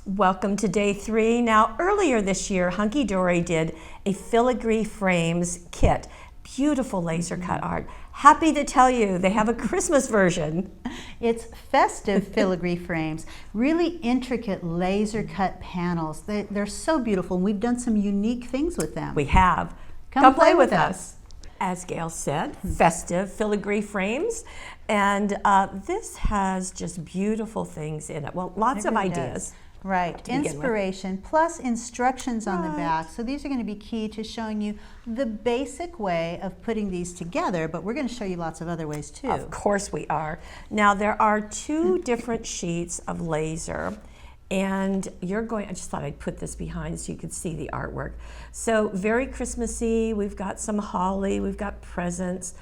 Welcome to day 3. Now, earlier this year, Hunkydory did a Filigree frames kit. Beautiful laser cut art. Happy to tell you they have a Christmas version. It's Festive Filigree frames. Really intricate laser cut panels. They're so beautiful. We've done some unique things with them. We have. Come play with us. As Gail said, Festive Filigree frames. And this has just beautiful things in it. Well, lots of ideas. Right, inspiration plus instructions on the back. So these are going to be key to showing you the basic way of putting these together, but we're going to show you lots of other ways too. Of course we are. Now there are 2 different sheets of laser, and I just thought I'd put this behind so you could see the artwork. So very Christmassy, we've got some holly, we've got presents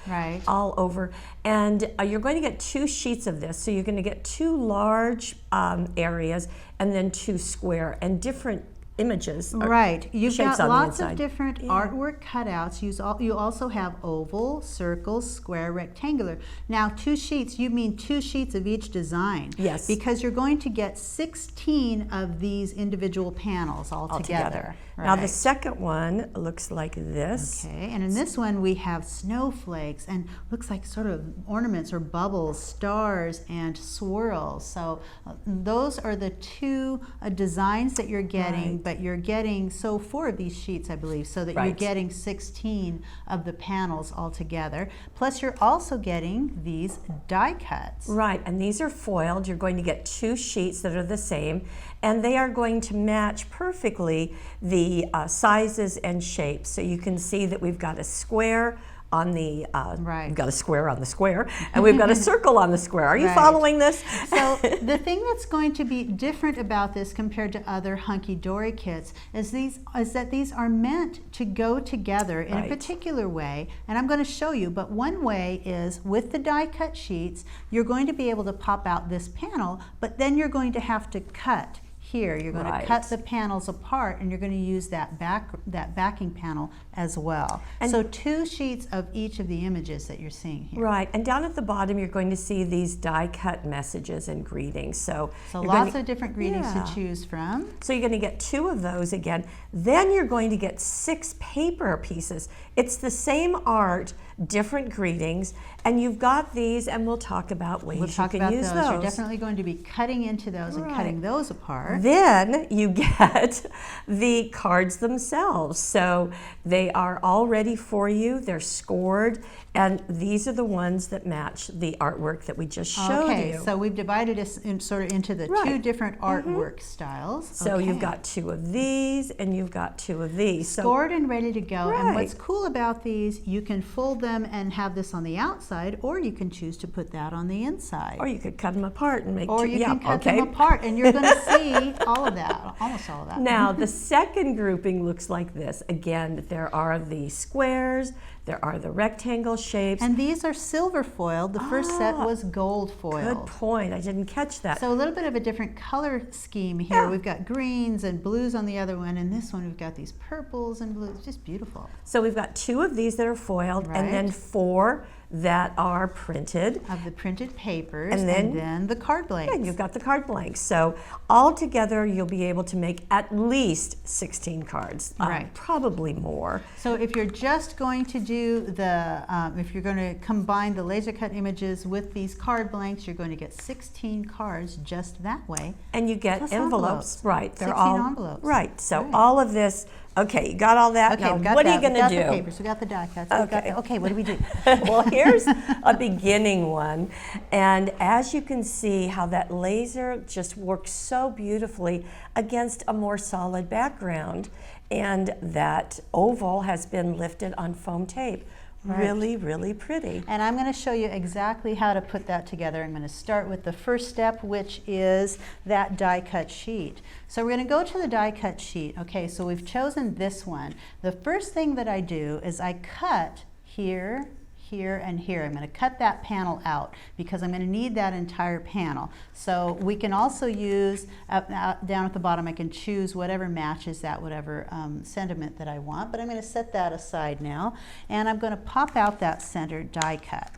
all over. And you're going to get 2 sheets of this. So you're going to get 2 large areas and then 2 square and different images. Right, you've got lots of different artwork cutouts. You also have oval, circle, square, rectangular. Now 2 sheets, you mean 2 sheets of each design. Yes. Because you're going to get 16 of these individual panels all together. Right. Now the second one looks like this. Okay, and in this one we have snowflakes and looks like sort of ornaments or bubbles, stars and swirls. So those are the 2 designs that you're getting, but you're getting 4 of these sheets, I believe, so that you're getting 16 of the panels all together. Plus you're also getting these die cuts. Right, and these are foiled. You're going to get 2 sheets that are the same, and they are going to match perfectly the sizes and shapes. So you can see that we've got a square on the we've got a square on the square, and we've got a circle on the square. Are you following this? So the thing that's going to be different about this compared to other Hunkydory kits is that these are meant to go together in a particular way, and I'm going to show you. But one way is with the die cut sheets, you're going to be able to pop out this panel, but then you're going to have to cut here. You're going to cut the panels apart, and you're going to use that backing panel as well. And so 2 sheets of each of the images that you're seeing here. Right, and down at the bottom you're going to see these die cut messages and greetings. So lots of different greetings to choose from. So you're going to get 2 of those again. Then you're going to get 6 paper pieces. It's the same art, different greetings, and you've got these, and we'll talk about ways you can use those. You're definitely going to be cutting into those and cutting those apart. Then you get the cards themselves. So they are all ready for you. They're scored, and these are the ones that match the artwork that we just showed you. Okay, so we've divided it into the 2 different artwork styles. So you've got 2 of these, and you've got 2 of these. Scored and ready to go. And what's cool about these, you can fold them and have this on the outside, or you can choose to put that on the inside. Or you could cut them apart and make Or you can cut them apart, and you're going to see all of that, almost all of that. Now, the second grouping looks like this. Again, there are the squares, there are the rectangle shapes. And these are silver foiled. The first set was gold foiled. Good point. I didn't catch that. So a little bit of a different color scheme here. We've got greens and blues on the other one, and this one we've got these purples and blues. Just beautiful. So we've got 2 of these that are foiled, and then 4 that are printed. Of the printed papers, and then the card blanks. And you've got the card blanks. So all together you'll be able to make at least 16 cards, probably more. So if you're just going to do if you're going to combine the laser cut images with these card blanks, you're going to get 16 cards just that way. And you get envelopes. Right. They're all envelopes. Right. So all of this. Okay, you got all that? Okay, now, what are you going to do? We got the papers, we got the die cuts. Okay, what do we do? Well, here's a beginning one. And as you can see how that laser just works so beautifully against a more solid background. And that oval has been lifted on foam tape. Really, really pretty. And I'm going to show you exactly how to put that together. I'm going to start with the first step, which is that die cut sheet. So we're going to go to the die cut sheet. Okay, so we've chosen this one. The first thing that I do is I cut here, here, and here. I'm going to cut that panel out because I'm going to need that entire panel. So we can also use, down at the bottom, I can choose whatever matches that, whatever sentiment that I want, but I'm going to set that aside now, and I'm going to pop out that center die cut.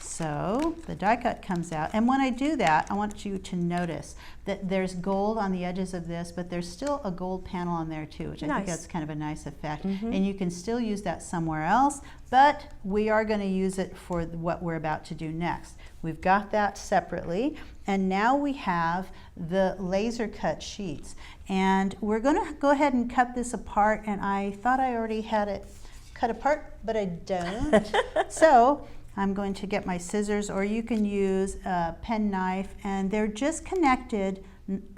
So the die cut comes out, and when I do that, I want you to notice that there's gold on the edges of this, but there's still a gold panel on there too, which I think that's kind of a nice effect. And you can still use that somewhere else, but we are going to use it for what we're about to do next. We've got that separately, and now we have the laser cut sheets. And we're going to go ahead and cut this apart, and I thought I already had it cut apart, but I don't. So I'm going to get my scissors, or you can use a pen knife, and they're just connected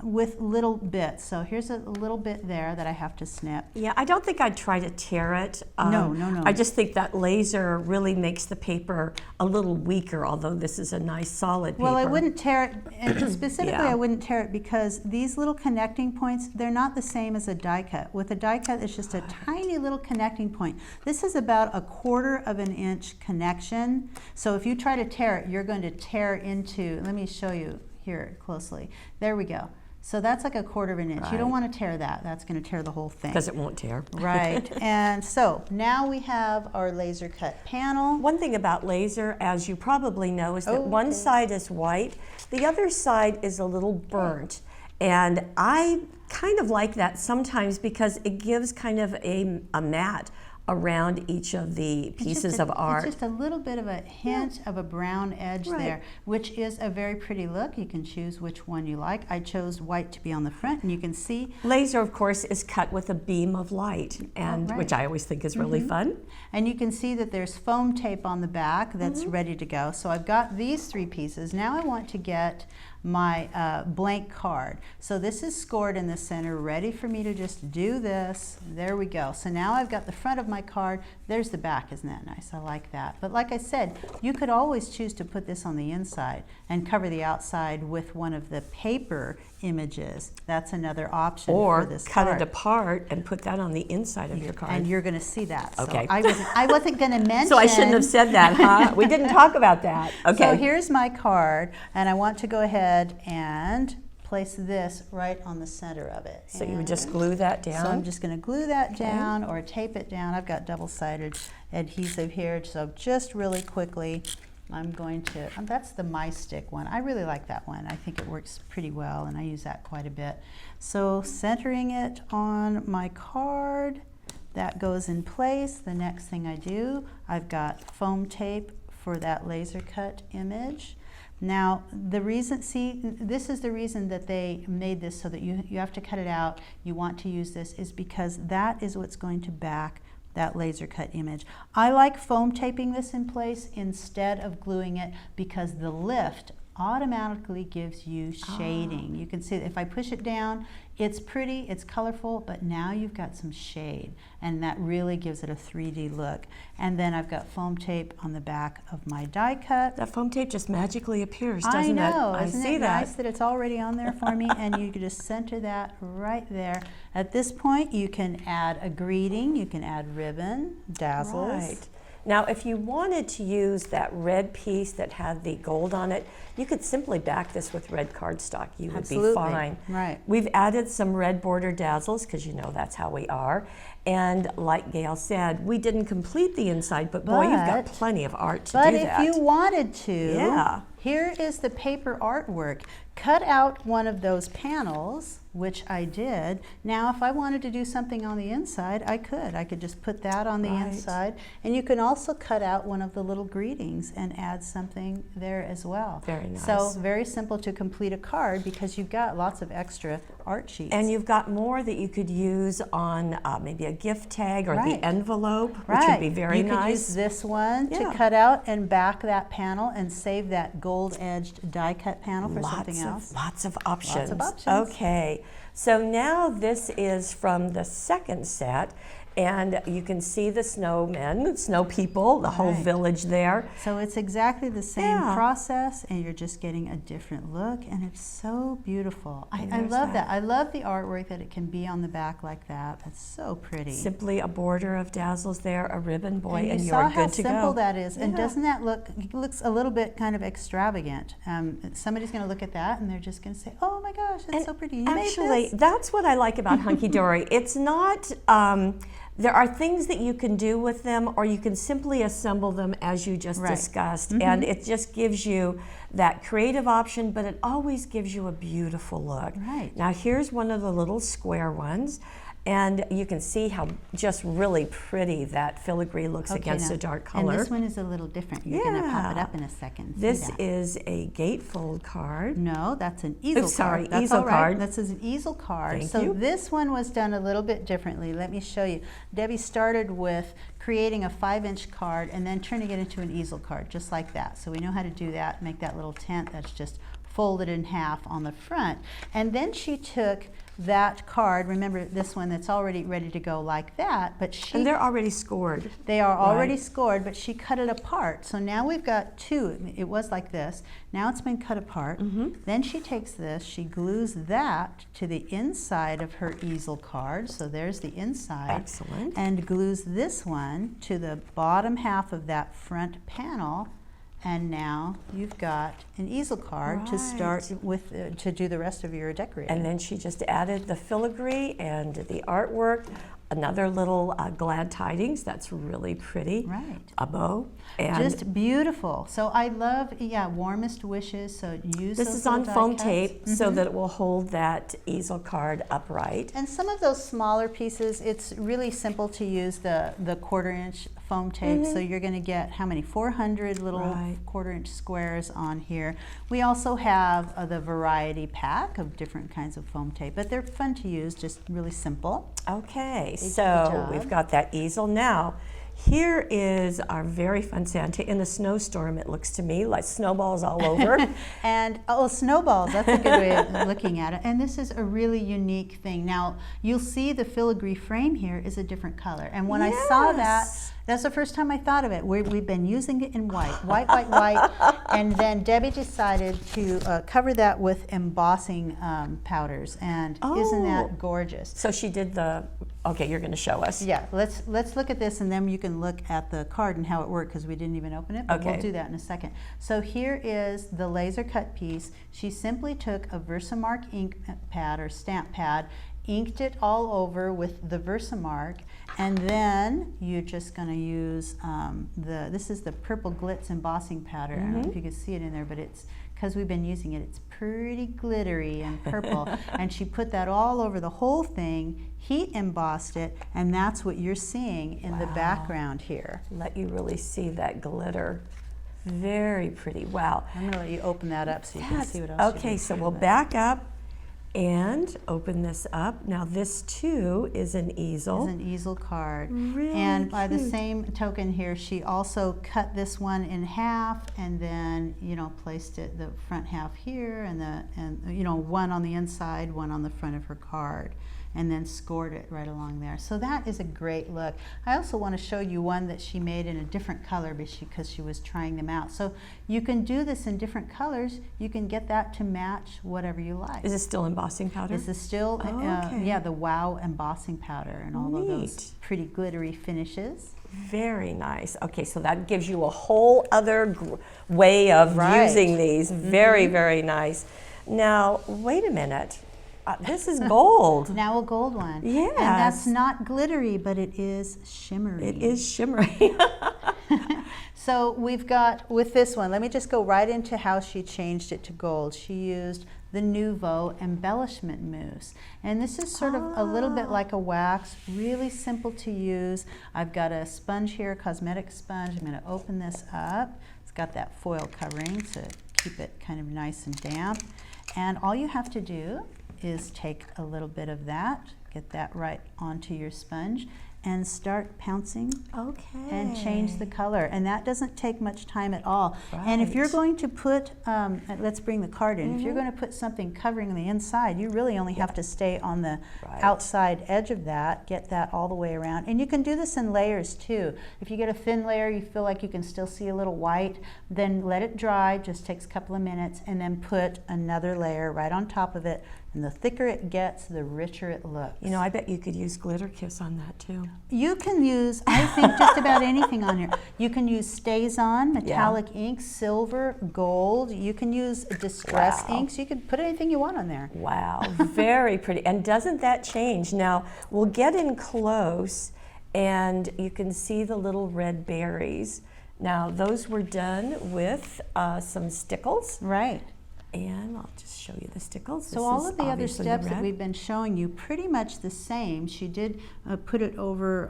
with little bits. So here's a little bit there that I have to snip. Yeah, I don't think I'd try to tear it. No. I just think that laser really makes the paper a little weaker, although this is a nice solid paper. Well, I wouldn't tear it, and specifically I wouldn't tear it because these little connecting points, they're not the same as a die cut. With a die cut, it's just a tiny little connecting point. This is about 1/4 of an inch connection. So if you try to tear it, you're going to tear into, let me show you here closely. There we go. So that's like 1/4 of an inch. You don't want to tear that. That's going to tear the whole thing. Because it won't tear. Right. And so now we have our laser cut panel. One thing about laser, as you probably know, is that one side is white, the other side is a little burnt. And I kind of like that sometimes because it gives kind of a matte around each of the pieces of art. It's just a little bit of a hint of a brown edge there, which is a very pretty look. You can choose which one you like. I chose white to be on the front, and you can see. Laser, of course, is cut with a beam of light, and which I always think is really fun. And you can see that there's foam tape on the back that's ready to go. So I've got these 3 pieces. Now I want to get my blank card. So this is scored in the center, ready for me to just do this. There we go. So now I've got the front of my card. There's the back. Isn't that nice? I like that. But like I said, you could always choose to put this on the inside and cover the outside with one of the paper images. That's another option for this cut card. it apart and put that on the inside of your card. And you're going to see that. Okay. So I wasn't going to mention. So I shouldn't have said that, huh? We didn't talk about that. Okay. So here's my card, and I want to go ahead and place this right on the center of it. So you would just glue that down? So I'm just going to glue that down or tape it down. I've got double-sided adhesive here, so just really quickly I'm going to, that's the My Stick one. I really like that one. I think it works pretty well, and I use that quite a bit. So centering it on my card, that goes in place. The next thing I do, I've got foam tape for that laser cut image. Now, the reason, see, this is the reason that they made this so that you have to cut it out. You want to use this is because that is what's going to back that laser cut image. I like foam taping this in place instead of gluing it because the lift automatically gives you shading. You can see if I push it down, it's pretty, it's colorful, but now you've got some shade, and that really gives it a 3D look. And then I've got foam tape on the back of my die cut. That foam tape just magically appears, doesn't it? I know, I isn't see it that. nice that it's already on there for me? And you can just center that right there. At this point, you can add a greeting, you can add ribbon, dazzles. Right. Now, if you wanted to use that red piece that had the gold on it, you could simply back this with red cardstock. You would be fine. Right. We've added some red border dazzles because you know that's how we are. And like Gail said, we didn't complete the inside, but boy, you've got plenty of art to do that. But if you wanted to, here is the paper artwork. Cut out one of those panels, which I did. Now, if I wanted to do something on the inside, I could. I could just put that on the inside. And you can also cut out one of the little greetings and add something there as well. Very nice. So very simple to complete a card because you've got lots of extra art sheets. And you've got more that you could use on maybe a gift tag or the envelope, which would be very nice. You could use this one to cut out and back that panel and save that gold-edged die-cut panel for something else. Lots of options. Lots of options. Okay, so now this is from the second set, and you can see the snowmen, snow people, the whole village there. So it's exactly the same process, and you're just getting a different look, and it's so beautiful. I love that. I love the artwork that it can be on the back like that. That's so pretty. Simply a border of dazzles there, a ribbon, boy, and you're good to go. You saw how simple that is, and doesn't that look, it looks a little bit kind of extravagant. Somebody's going to look at that, and they're just going to say, oh my gosh, it's so pretty. You actually, that's what I like about Hunkydory. It's not there are things that you can do with them, or you can simply assemble them as you just discussed. And it just gives you that creative option, but it always gives you a beautiful look. Right. Now here's one of the little square ones. And you can see how just really pretty that filigree looks against a dark color. And this one is a little different. You're going to pop it up in a second. This is a gatefold card. No, that's an easel sorry, card. That's easel all right. card. This is an easel card. Thank so you. this one was done a little bit differently. Let me show you. Debbie started with creating a 5-inch card and then turning it into an easel card, just like that. So we know how to do that, make that little tent that's just folded in half on the front. And then she took that card, remember this one that's already ready to go like that, but and they're already scored. They are already scored, but she cut it apart. So now we've got two. It was like this. Now it's been cut apart. Then she takes this, she glues that to the inside of her easel card. So there's the inside. Excellent. And glues this one to the bottom half of that front panel. And now you've got an easel card to start with, to do the rest of your decorating. And then she just added the filigree and the artwork, another little glad tidings, that's really pretty. Right. A bow. And just beautiful. So I love, warmest wishes. So use this those is on little die foam cuts. tape so that it will hold that easel card upright. And some of those smaller pieces, it's really simple to use the 1/4-inch foam tape. So you're going to get how many? 400 little 1/4-inch squares on here. We also have the variety pack of different kinds of foam tape, but they're fun to use, just really simple. Okay, so we've got that easel. Now, here is our very fun Santa. In a snowstorm, it looks to me like snowballs all over. And, snowballs, that's a good way of looking at it. And this is a really unique thing. Now, you'll see the filigree frame here is a different color. And when I saw that, that's the first time I thought of it. We've been using it in white. And then Debbie decided to cover that with embossing powders. And isn't that gorgeous? So she did the, okay, you're going to show us. Yeah, let's look at this, and then you can look at the card and how it worked, because we didn't even open it, but we'll do that in a second. So here is the laser cut piece. She simply took a Versamark ink pad or stamp pad, inked it all over with the Versamark, and then you're just going to use this is the purple glitz embossing powder. I don't know if you can see it in there, but it's because we've been using it, it's pretty glittery and purple. And she put that all over the whole thing, heat embossed it, and that's what you're seeing in the background here. Let you really see that glitter. Very pretty. Wow. I'm going to let you open that up so you can see what else. Okay, so we'll back up and open this up. Now this too is an easel. Is an easel card. Really and by the cute. same token here, she also cut this one in half, and then placed it the front half here, and one on the inside, one on the front of her card, and then scored it right along there. So that is a great look. I also want to show you one that she made in a different color because she was trying them out. So you can do this in different colors. You can get that to match whatever you like. Is this still embossing powder? This is still, the Wow embossing powder and all of those pretty glittery finishes. Very nice. Okay, so that gives you a whole other way of using these. Very, very nice. Now, wait a minute. This is gold. Now a gold one. Yes. And that's not glittery, but it is shimmery. It is shimmery. So we've got, with this one, let me just go right into how she changed it to gold. She used the Nouveau embellishment mousse. And this is sort of a little bit like a wax, really simple to use. I've got a sponge here, a cosmetic sponge. I'm going to open this up. It's got that foil covering to keep it kind of nice and damp. And all you have to do is take a little bit of that, get that right onto your sponge, and start pouncing and change the color. And that doesn't take much time at all. And if you're going to put, let's bring the card in, if you're going to put something covering the inside, you really only have to stay on the outside edge of that, get that all the way around. And you can do this in layers too. If you get a thin layer, you feel like you can still see a little white, then let it dry, just takes a couple of minutes, and then put another layer right on top of it. And the thicker it gets, the richer it looks. You know, I bet you could use Glitter Kiss on that too. You can use, I think, just about anything on here. You can use Stays-On, metallic ink, silver, gold. You can use distress inks. You can put anything you want on there. Wow, very pretty. And doesn't that change? Now, we'll get in close and you can see the little red berries. Now those were done with some stickles. Right. And I'll just show you the stickles. So all of the other steps that we've been showing you, pretty much the same. She did put it over,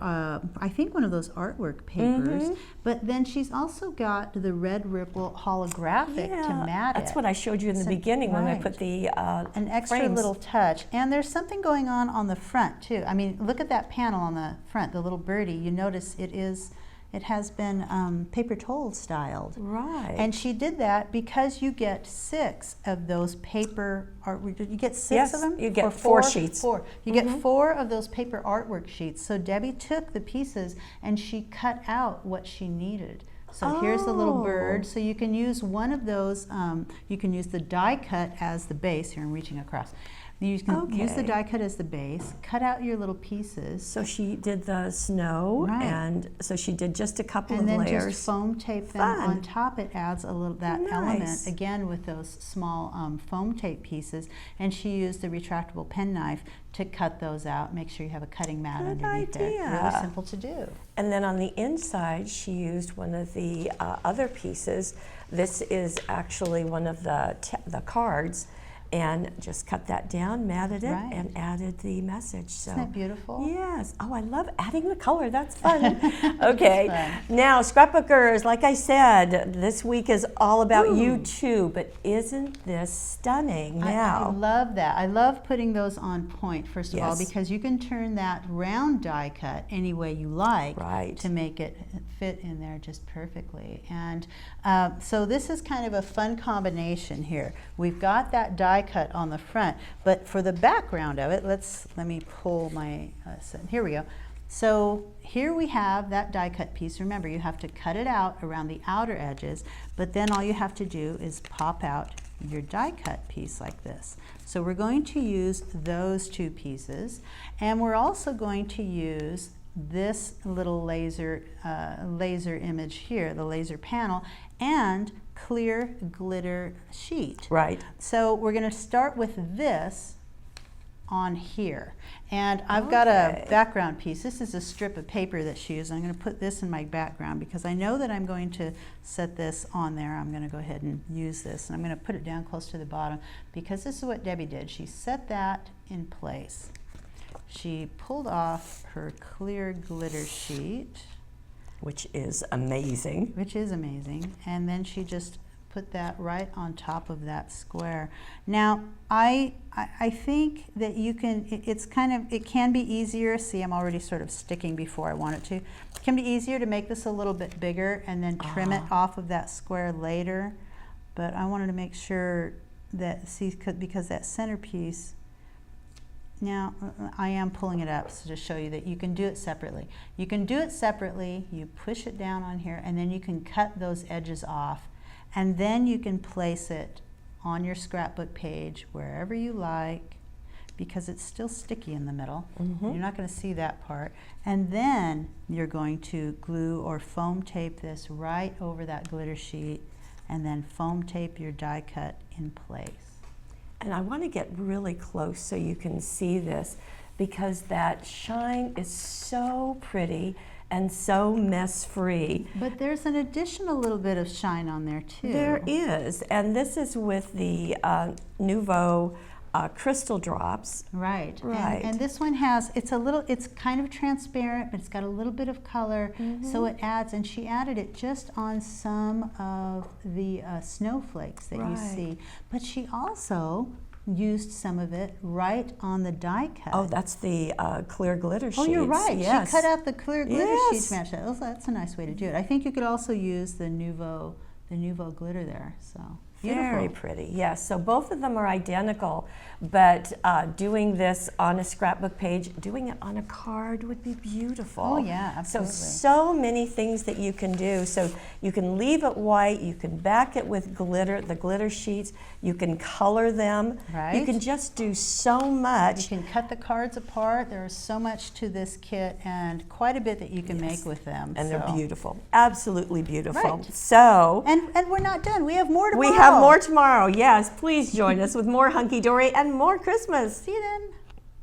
I think, one of those artwork papers, but then she's also got the red ripple holographic to mat that's what I showed you in the beginning when I put the an extra frames. little touch. And there's something going on the front too. I mean, look at that panel on the front, the little birdie. You notice it has been paper towel styled. Right. And she did that because you get 6 of those paper artwork. You get 6 of them? You get 4 sheets. 4. You get 4 of those paper artwork sheets. So Debbie took the pieces and she cut out what she needed. So here's the little bird. So you can use one of those. You can use the die cut as the base. Here, I'm reaching across. You can use the die cut as the base, cut out your little pieces. So she did the snow, and so she did just a couple of layers. And then just foam tape them on top. It adds a little element, again, with those small foam tape pieces. And she used the retractable penknife to cut those out. Make sure you have a cutting mat underneath it. Really simple to do. And then on the inside, she used one of the other pieces. This is actually one of the cards. And just cut that down, matted it, and added the message. So, isn't that beautiful? Yes. Oh, I love adding the color. That's fun. Okay. Now, scrapbookers, like I said, this week is all about you too. But isn't this stunning? Now, I love that. I love putting those on point, first of all, because you can turn that round die cut any way you like to make it fit in there just perfectly. And so this is kind of a fun combination here. We've got that die cut on the front, but for the background of it, let me pull my here we go. So here we have that die cut piece. Remember, you have to cut it out around the outer edges, but then all you have to do is pop out your die cut piece like this. So we're going to use those 2 pieces, and we're also going to use this little laser image here, the laser panel, and clear glitter sheet. Right. So we're going to start with this on here. And I've got a background piece. This is a strip of paper that she used. I'm going to put this in my background because I know that I'm going to set this on there. I'm going to go ahead and use this. And I'm going to put it down close to the bottom because this is what Debbie did. She set that in place. She pulled off her clear glitter sheet. Which is amazing. And then she just put that right on top of that square. Now, I think that you can, it can be easier. See, I'm already sort of sticking before I want it to. It can be easier to make this a little bit bigger and then trim it off of that square later. But I wanted to make sure that, see, because that centerpiece, now, I am pulling it up so to show you that you can do it separately. You can do it separately, you push it down on here, and then you can cut those edges off. And then you can place it on your scrapbook page wherever you like, because it's still sticky in the middle. You're not going to see that part. And then you're going to glue or foam tape this right over that glitter sheet, and then foam tape your die cut in place. And I want to get really close so you can see this, because that shine is so pretty and so mess-free. But there's an additional little bit of shine on there too. There is, and this is with the Nouveau crystal drops. Right. And this one has, it's kind of transparent, but it's got a little bit of color, so it adds, and she added it just on some of the snowflakes that you see. But she also used some of it right on the die cut. Oh, that's the clear glitter sheets. Oh, you're right. Yes. She cut out the clear glitter sheets to match that. Oh, that's a nice way to do it. I think you could also use the Nouveau glitter there. So beautiful. Very pretty, yes. So both of them are identical, but doing this on a scrapbook page, doing it on a card would be beautiful. Oh yeah, absolutely. So many things that you can do. So you can leave it white, you can back it with glitter, the glitter sheets, you can color them. Right. You can just do so much. You can cut the cards apart. There is so much to this kit and quite a bit that you can make with them. And they're beautiful, absolutely beautiful. Right. So. And we're not done. We have more tomorrow. We have more tomorrow. Yes, please join us with more Hunkydory and more Christmas. See you then.